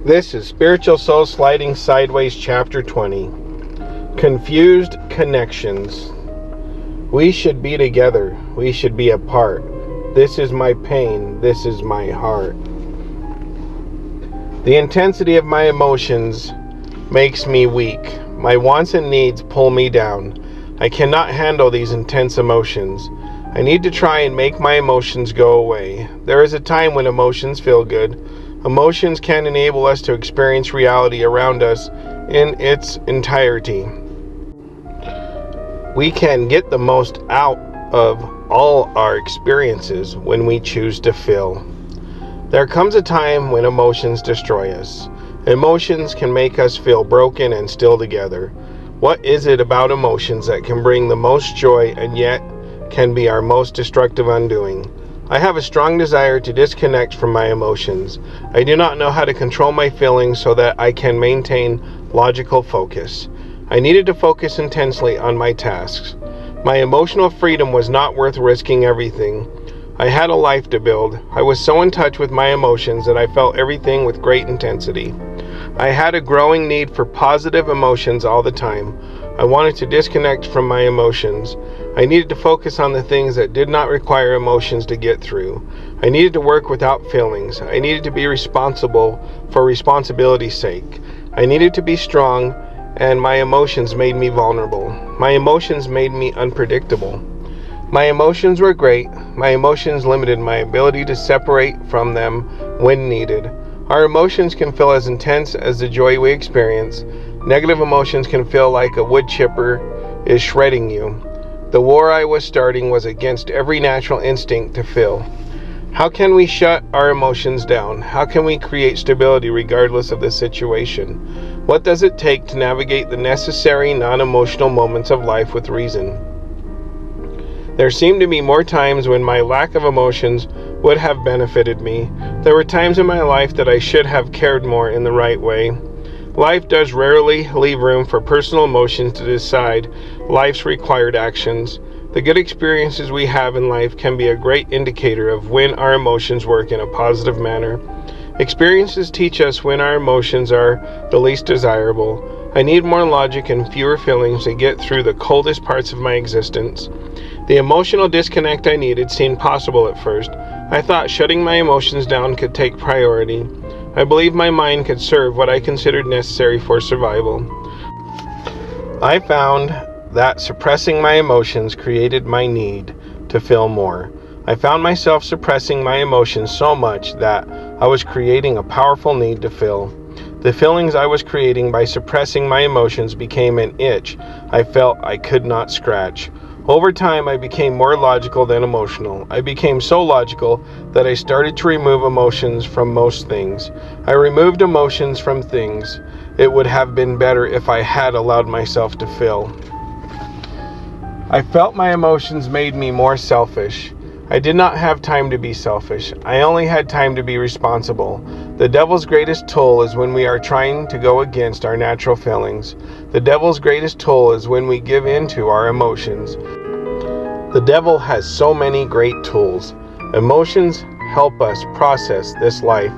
This is Spiritual Soul Sliding Sideways, Chapter 20. Confused Connections. We should be together. We should be apart. This is my pain. This is my heart. The intensity of my emotions makes me weak. My wants and needs pull me down. I cannot handle these intense emotions. I need to try and make my emotions go away. There is a time when emotions feel good. Emotions can enable us to experience reality around us in its entirety. We can get the most out of all our experiences when we choose to feel. There comes a time when emotions destroy us. Emotions can make us feel broken and still together. What is it about emotions that can bring the most joy and yet can be our most destructive undoing? I have a strong desire to disconnect from my emotions. I do not know how to control my feelings so that I can maintain logical focus. I needed to focus intensely on my tasks. My emotional freedom was not worth risking everything. I had a life to build. I was so in touch with my emotions that I felt everything with great intensity. I had a growing need for positive emotions all the time. I wanted to disconnect from my emotions. I needed to focus on the things that did not require emotions to get through. I needed to work without feelings. I needed to be responsible for responsibility's sake. I needed to be strong, and my emotions made me vulnerable. My emotions made me unpredictable. My emotions were great. My emotions limited my ability to separate from them when needed. Our emotions can feel as intense as the joy we experience. Negative emotions can feel like a wood chipper is shredding you. The war I was starting was against every natural instinct to feel. How can we shut our emotions down? How can we create stability regardless of the situation? What does it take to navigate the necessary non-emotional moments of life with reason? There seemed to be more times when my lack of emotions would have benefited me. There were times in my life that I should have cared more in the right way. Life does rarely leave room for personal emotions to decide life's required actions. The good experiences we have in life can be a great indicator of when our emotions work in a positive manner. Experiences teach us when our emotions are the least desirable. I need more logic and fewer feelings to get through the coldest parts of my existence. The emotional disconnect I needed seemed possible at first. I thought shutting my emotions down could take priority. I believed my mind could serve what I considered necessary for survival. I found that suppressing my emotions created my need to feel more. I found myself suppressing my emotions so much that I was creating a powerful need to feel. The feelings I was creating by suppressing my emotions became an itch I felt I could not scratch. Over time, I became more logical than emotional. I became so logical that I started to remove emotions from most things. I removed emotions from things. It would have been better if I had allowed myself to feel. I felt my emotions made me more selfish. I did not have time to be selfish. I only had time to be responsible. The devil's greatest tool is when we are trying to go against our natural feelings. The devil's greatest tool is when we give in to our emotions. The devil has so many great tools. Emotions help us process this life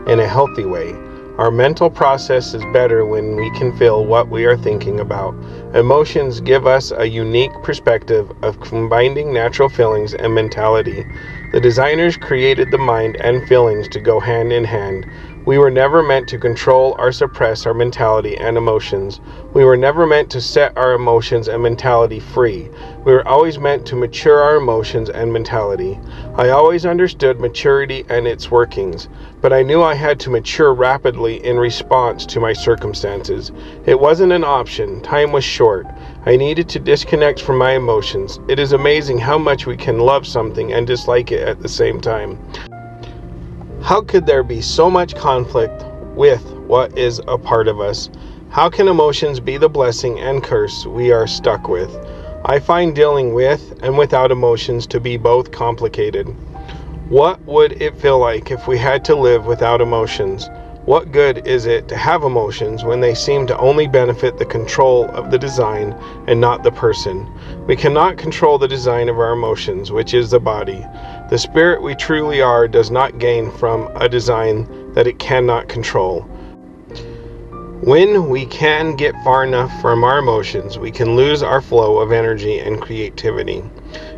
in a healthy way. Our mental process is better when we can feel what we are thinking about. Emotions give us a unique perspective of combining natural feelings and mentality. The designers created the mind and feelings to go hand in hand. We were never meant to control or suppress our mentality and emotions. We were never meant to set our emotions and mentality free. We were always meant to mature our emotions and mentality. I always understood maturity and its workings, but I knew I had to mature rapidly in response to my circumstances. It wasn't an option. Time was short. I needed to disconnect from my emotions. It is amazing how much we can love something and dislike it at the same time. How could there be so much conflict with what is a part of us? How can emotions be the blessing and curse we are stuck with? I find dealing with and without emotions to be both complicated. What would it feel like if we had to live without emotions? What good is it to have emotions when they seem to only benefit the control of the design and not the person? We cannot control the design of our emotions, which is the body. The spirit we truly are does not gain from a design that it cannot control. When we can get far enough from our emotions, we can lose our flow of energy and creativity.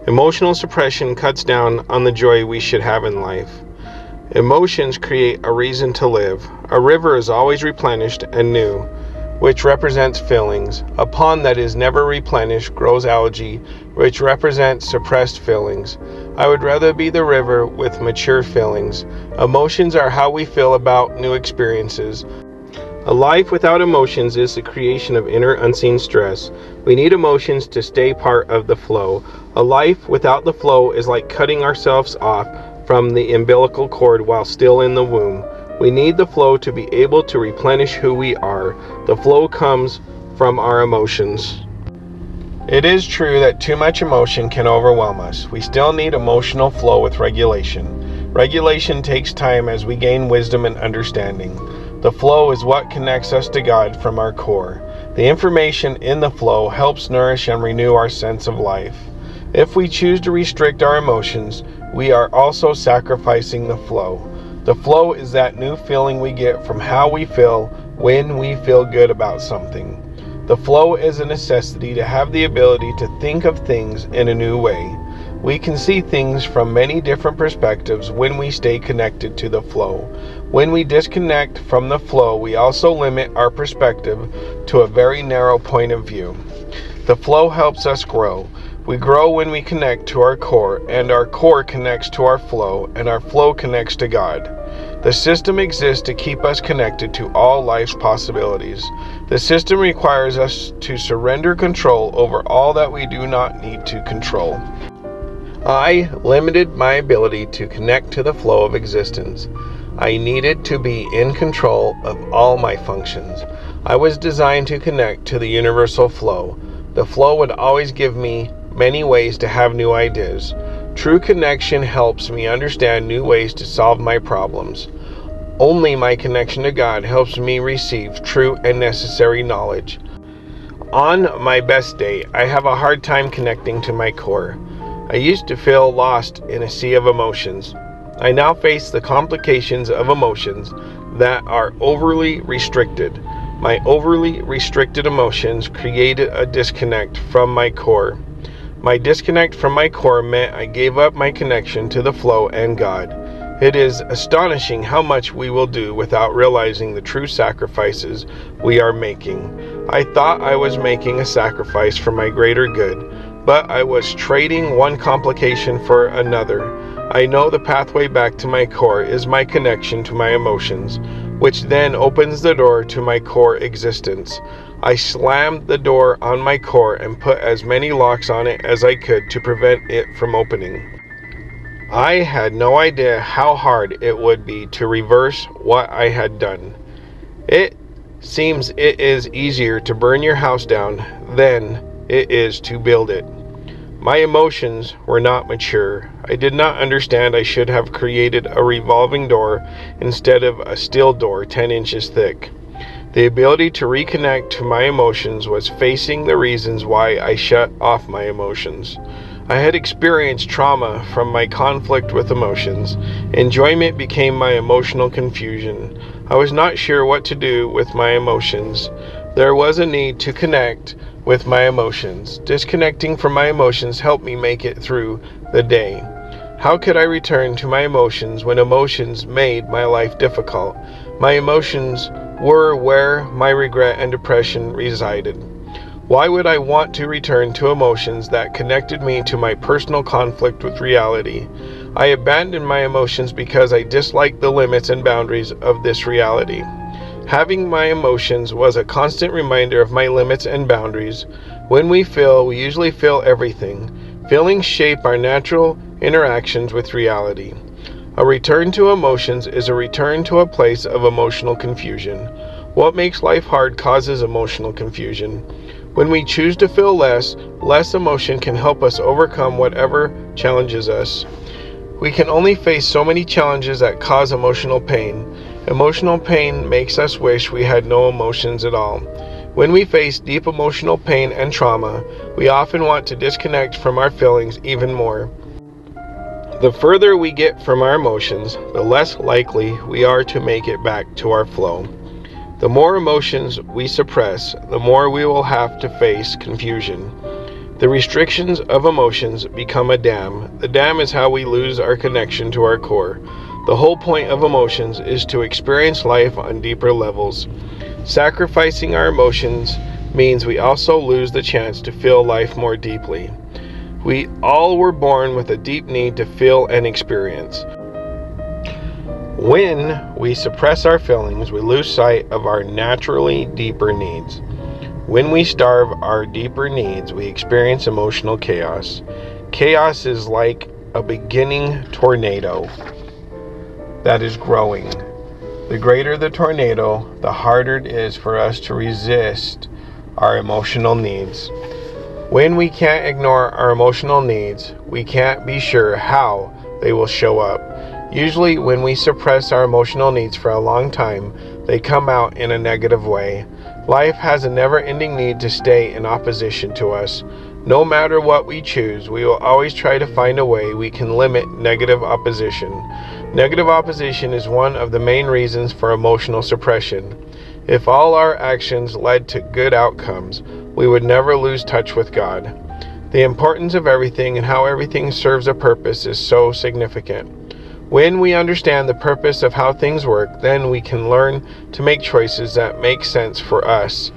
Emotional suppression cuts down on the joy we should have in life. Emotions create a reason to live. A river is always replenished and new, which represents feelings. A pond that is never replenished grows algae, which represents suppressed feelings. I would rather be the river with mature feelings. Emotions are how we feel about new experiences. A life without emotions is the creation of inner unseen stress. We need emotions to stay part of the flow. A life without the flow is like cutting ourselves off from the umbilical cord while still in the womb. We need the flow to be able to replenish who we are. The flow comes from our emotions. It is true that too much emotion can overwhelm us. We still need emotional flow with regulation. Regulation takes time as we gain wisdom and understanding. The flow is what connects us to God from our core. The information in the flow helps nourish and renew our sense of life. If we choose to restrict our emotions, we are also sacrificing the flow. The flow is that new feeling we get from how we feel when we feel good about something. The flow is a necessity to have the ability to think of things in a new way. We can see things from many different perspectives when we stay connected to the flow. When we disconnect from the flow, we also limit our perspective to a very narrow point of view. The flow helps us grow. We grow when we connect to our core, and our core connects to our flow, and our flow connects to God. The system exists to keep us connected to all life's possibilities. The system requires us to surrender control over all that we do not need to control. I limited my ability to connect to the flow of existence. I needed to be in control of all my functions. I was designed to connect to the universal flow. The flow would always give me many ways to have new ideas. True connection helps me understand new ways to solve my problems. Only my connection to God helps me receive true and necessary knowledge. On my best day, I have a hard time connecting to my core. I used to feel lost in a sea of emotions. I now face the complications of emotions that are overly restricted. My overly restricted emotions created a disconnect from my core. My disconnect from my core meant I gave up my connection to the flow and God. It is astonishing how much we will do without realizing the true sacrifices we are making. I thought I was making a sacrifice for my greater good, but I was trading one complication for another. I know the pathway back to my core is my connection to my emotions, which then opens the door to my core existence. I slammed the door on my core and put as many locks on it as I could to prevent it from opening. I had no idea how hard it would be to reverse what I had done. It seems it is easier to burn your house down than it is to build it. My emotions were not mature. I did not understand I should have created a revolving door instead of a steel door 10 inches thick. The ability to reconnect to my emotions was facing the reasons why I shut off my emotions. I had experienced trauma from my conflict with emotions. Enjoyment became my emotional confusion. I was not sure what to do with my emotions. There was a need to connect with my emotions. Disconnecting from my emotions helped me make it through the day. How could I return to my emotions when emotions made my life difficult? My emotions were where my regret and depression resided. Why would I want to return to emotions that connected me to my personal conflict with reality? I abandoned my emotions because I disliked the limits and boundaries of this reality. Having my emotions was a constant reminder of my limits and boundaries. When we feel, we usually feel everything. Feelings shape our natural interactions with reality. A return to emotions is a return to a place of emotional confusion. What makes life hard causes emotional confusion. When we choose to feel less emotion can help us overcome whatever challenges us. We can only face so many challenges that cause emotional pain. Emotional pain makes us wish we had no emotions at all. When we face deep emotional pain and trauma, we often want to disconnect from our feelings even more. The further we get from our emotions, the less likely we are to make it back to our flow. The more emotions we suppress, the more we will have to face confusion. The restrictions of emotions become a dam. The dam is how we lose our connection to our core. The whole point of emotions is to experience life on deeper levels. Sacrificing our emotions means we also lose the chance to feel life more deeply. We all were born with a deep need to feel and experience. When we suppress our feelings, we lose sight of our naturally deeper needs. When we starve our deeper needs, we experience emotional chaos. Chaos is like a beginning tornado that is growing. The greater the tornado, the harder it is for us to resist our emotional needs. When we can't ignore our emotional needs, we can't be sure how they will show up. Usually, when we suppress our emotional needs for a long time, they come out in a negative way. Life has a never-ending need to stay in opposition to us. No matter what we choose, we will always try to find a way we can limit negative opposition. Negative opposition is one of the main reasons for emotional suppression. If all our actions led to good outcomes, we would never lose touch with God. The importance of everything and how everything serves a purpose is so significant. When we understand the purpose of how things work, then we can learn to make choices that make sense for us.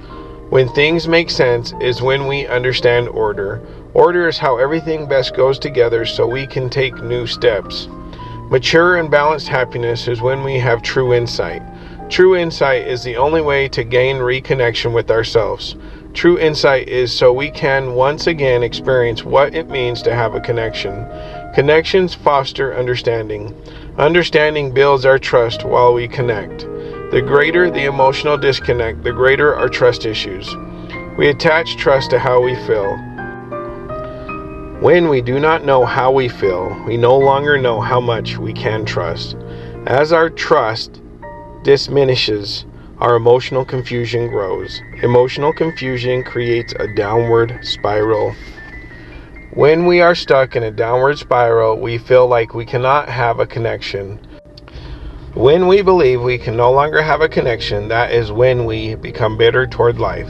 When things make sense is when we understand order. Order is how everything best goes together so we can take new steps. Mature and balanced happiness is when we have true insight. True insight is the only way to gain reconnection with ourselves. True insight is so we can once again experience what it means to have a connection. Connections foster understanding. Understanding builds our trust while we connect. The greater the emotional disconnect, the greater our trust issues. We attach trust to how we feel. When we do not know how we feel, we no longer know how much we can trust. As our trust diminishes, our emotional confusion grows. Emotional confusion creates a downward spiral. When we are stuck in a downward spiral, we feel like we cannot have a connection. When we believe we can no longer have a connection, that is when we become bitter toward life.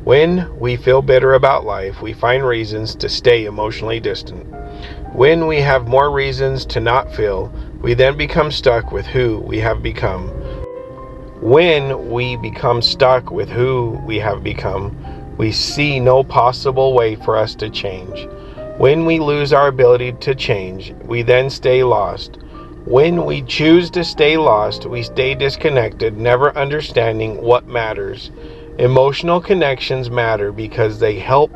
When we feel bitter about life, we find reasons to stay emotionally distant. When we have more reasons to not feel, we then become stuck with who we have become. When we become stuck with who we have become, we see no possible way for us to change. When we lose our ability to change, we then stay lost. When we choose to stay lost, we stay disconnected, never understanding what matters. Emotional connections matter because they help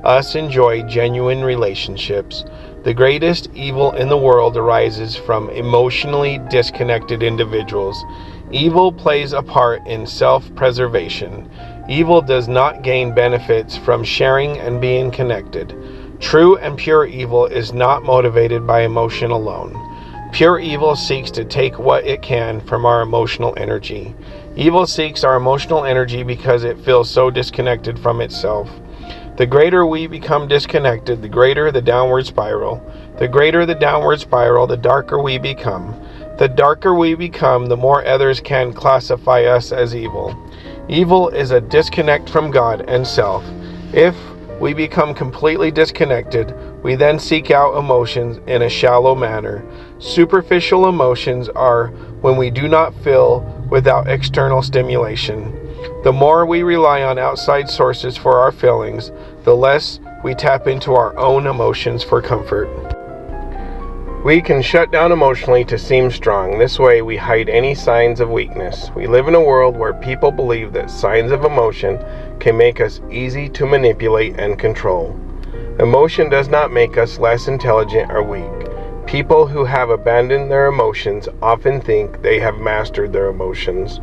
us enjoy genuine relationships. The greatest evil in the world arises from emotionally disconnected individuals. Evil plays a part in self-preservation. Evil does not gain benefits from sharing and being connected. True and pure evil is not motivated by emotion alone. Pure evil seeks to take what it can from our emotional energy. Evil seeks our emotional energy because it feels so disconnected from itself. The greater we become disconnected, the greater the downward spiral. The greater the downward spiral, the darker we become. The darker we become, the more others can classify us as evil. Evil is a disconnect from God and self. If we become completely disconnected, we then seek out emotions in a shallow manner. Superficial emotions are when we do not feel without external stimulation. The more we rely on outside sources for our feelings, the less we tap into our own emotions for comfort. We can shut down emotionally to seem strong. This way we hide any signs of weakness. We live in a world where people believe that signs of emotion can make us easy to manipulate and control. Emotion does not make us less intelligent or weak. People who have abandoned their emotions often think they have mastered their emotions.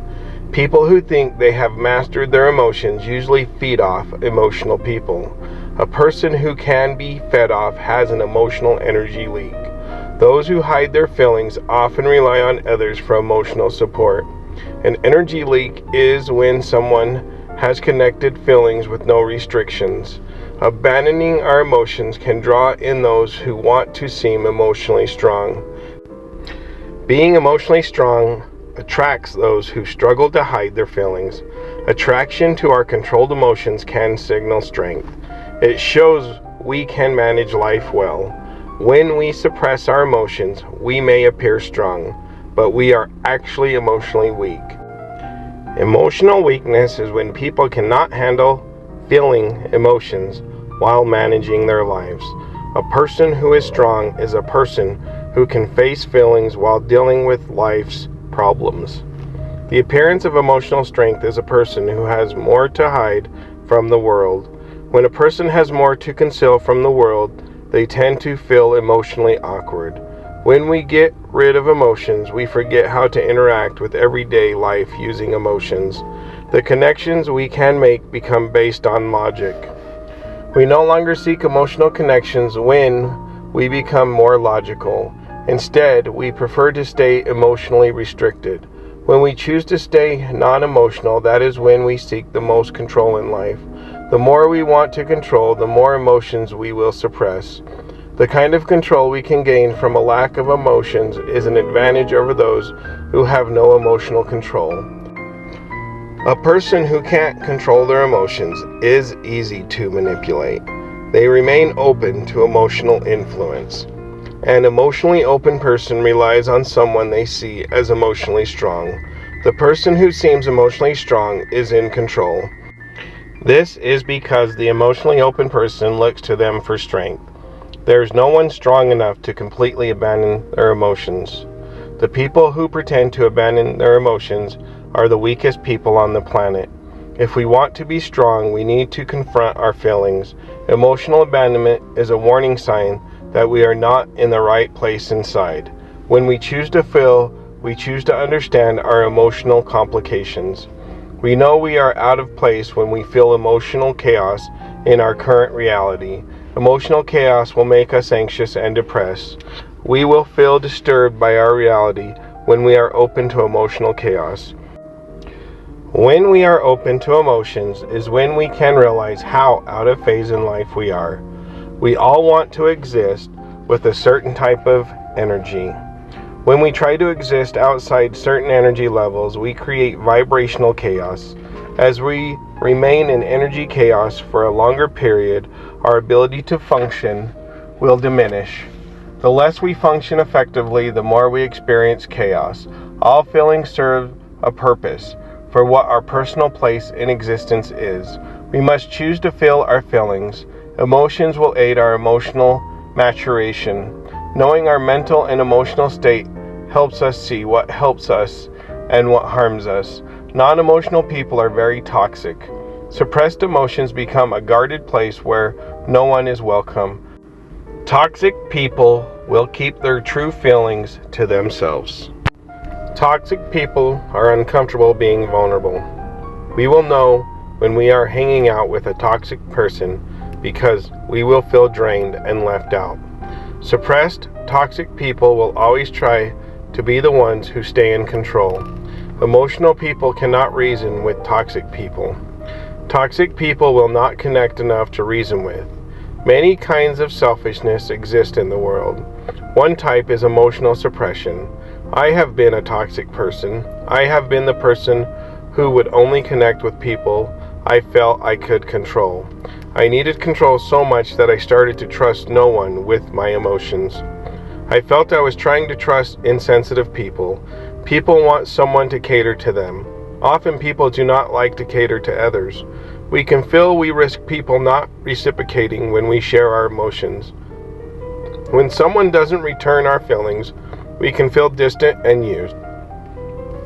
People who think they have mastered their emotions usually feed off emotional people. A person who can be fed off has an emotional energy leak. Those who hide their feelings often rely on others for emotional support. An energy leak is when someone has connected feelings with no restrictions. Abandoning our emotions can draw in those who want to seem emotionally strong. Being emotionally strong attracts those who struggle to hide their feelings. Attraction to our controlled emotions can signal strength. It shows we can manage life well. When we suppress our emotions, we may appear strong, but we are actually emotionally weak. Emotional weakness is when people cannot handle feeling emotions while managing their lives. A person who is strong is a person who can face feelings while dealing with life's problems. The appearance of emotional strength is a person who has more to hide from the world. When a person has more to conceal from the world, they tend to feel emotionally awkward. When we get rid of emotions, we forget how to interact with everyday life using emotions. The connections we can make become based on logic. We no longer seek emotional connections when we become more logical. Instead, we prefer to stay emotionally restricted. When we choose to stay non-emotional, that is when we seek the most control in life. The more we want to control, the more emotions we will suppress. The kind of control we can gain from a lack of emotions is an advantage over those who have no emotional control. A person who can't control their emotions is easy to manipulate. They remain open to emotional influence. An emotionally open person relies on someone they see as emotionally strong. The person who seems emotionally strong is in control. This is because the emotionally open person looks to them for strength. There is no one strong enough to completely abandon their emotions. The people who pretend to abandon their emotions are the weakest people on the planet. If we want to be strong, we need to confront our feelings. Emotional abandonment is a warning sign that we are not in the right place inside. When we choose to feel, we choose to understand our emotional complications. We know we are out of place when we feel emotional chaos in our current reality. Emotional chaos will make us anxious and depressed. We will feel disturbed by our reality when we are open to emotional chaos. When we are open to emotions is when we can realize how out of phase in life we are. We all want to exist with a certain type of energy. When we try to exist outside certain energy levels, we create vibrational chaos. As we remain in energy chaos for a longer period, our ability to function will diminish. The less we function effectively, the more we experience chaos. All feelings serve a purpose for what our personal place in existence is. We must choose to feel our feelings. Emotions will aid our emotional maturation. Knowing our mental and emotional state helps us see what helps us and what harms us. Non-emotional people are very toxic. Suppressed emotions become a guarded place where no one is welcome. Toxic people will keep their true feelings to themselves. Toxic people are uncomfortable being vulnerable. We will know when we are hanging out with a toxic person because we will feel drained and left out. Suppressed, toxic people will always try to be the ones who stay in control. Emotional people cannot reason with toxic people. Toxic people will not connect enough to reason with. Many kinds of selfishness exist in the world. One type is emotional suppression. I have been a toxic person. I have been the person who would only connect with people I felt I could control. I needed control so much that I started to trust no one with my emotions. I felt I was trying to trust insensitive people. People want someone to cater to them. Often people do not like to cater to others. We can feel we risk people not reciprocating when we share our emotions. When someone doesn't return our feelings, we can feel distant and used.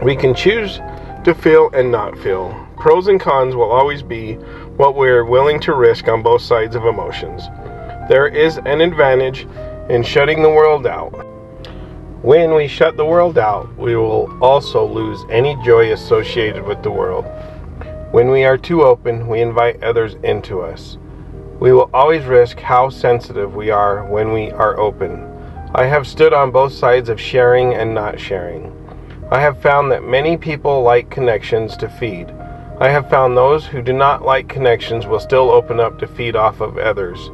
We can choose to feel and not feel. Pros and cons will always be what we're willing to risk on both sides of emotions. There is an advantage in shutting the world out. When we shut the world out, we will also lose any joy associated with the world. When we are too open, we invite others into us. We will always risk how sensitive we are when we are open. I have stood on both sides of sharing and not sharing. I have found that many people like connections to feed. I have found those who do not like connections will still open up to feed off of others.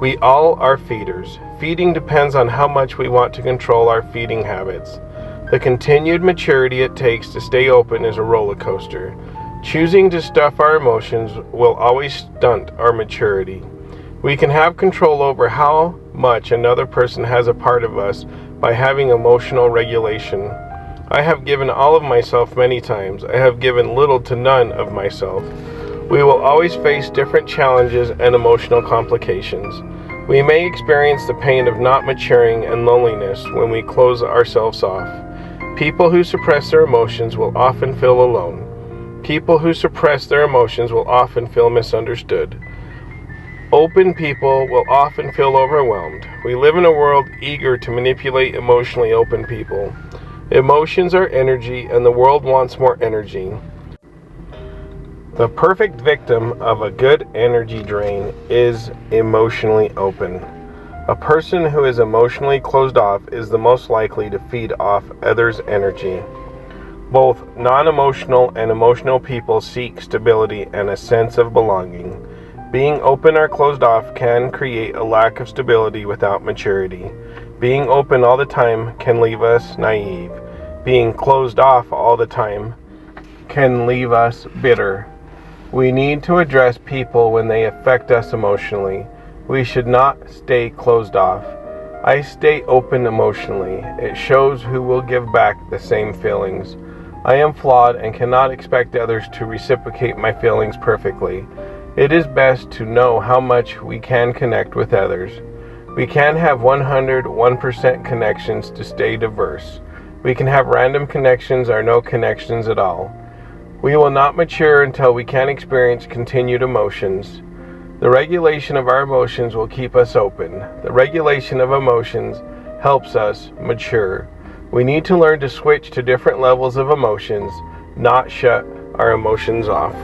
We all are feeders. Feeding depends on how much we want to control our feeding habits. The continued maturity it takes to stay open is a roller coaster. Choosing to stuff our emotions will always stunt our maturity. We can have control over how much another person has a part of us by having emotional regulation. I have given all of myself many times. I have given little to none of myself. We will always face different challenges and emotional complications. We may experience the pain of not maturing and loneliness when we close ourselves off. People who suppress their emotions will often feel alone. People who suppress their emotions will often feel misunderstood. Open people will often feel overwhelmed. We live in a world eager to manipulate emotionally open people. Emotions are energy, and the world wants more energy. The perfect victim of a good energy drain is emotionally open. A person who is emotionally closed off is the most likely to feed off others' energy. Both non-emotional and emotional people seek stability and a sense of belonging. Being open or closed off can create a lack of stability without maturity. Being open all the time can leave us naive. Being closed off all the time can leave us bitter. We need to address people when they affect us emotionally. We should not stay closed off. I stay open emotionally. It shows who will give back the same feelings. I am flawed and cannot expect others to reciprocate my feelings perfectly. It is best to know how much we can connect with others. We can have 101% connections to stay diverse. We can have random connections or no connections at all. We will not mature until we can experience continued emotions. The regulation of our emotions will keep us open. The regulation of emotions helps us mature. We need to learn to switch to different levels of emotions, not shut our emotions off.